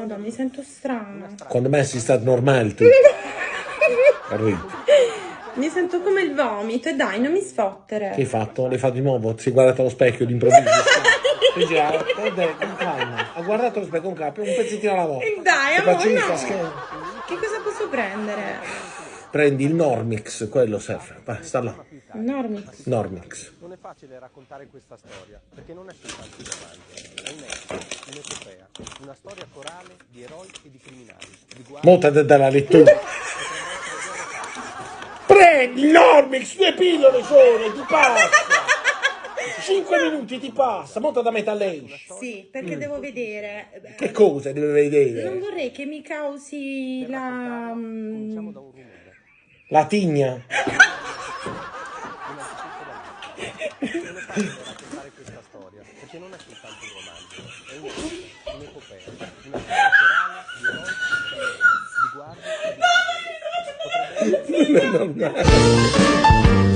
Madonna, mi sento strana. Quando me si sta normale tu. Arrivo. Mi sento come il vomito, e dai, non mi sfottere. Che hai fatto? L'hai fatto di nuovo? Ti sei guardato allo specchio d'improvviso? Sei girato, con calma. Ha guardato allo specchio con calma, un pezzettino alla volta. E dai, E amore, faccio no. scherzo. Che cosa posso prendere? Prendi il Normix, quello serve. Vai, sta là. Normix. Normix. Non è facile raccontare questa storia, perché non è soltanto un romanzo, è un epico, un'epopea, una storia corale di eroi e di criminali, di guardie. Monta dalla lettura. Prendi il Normix, 2 pillole sole, ti passa. 5 minuti ti passa, monta da Metal Age. Sì, perché devo vedere. Che cosa deve Non vedere? vorrei che mi causi la... Cominciamo da un rumore. La tigna. Non è facile raccontare questa storia, perché non è soltanto un romanzo, è un epico, un'epopea, una storia corale di eroi e criminali, di guardie e di ladri. Potrebbe essere Non è normale.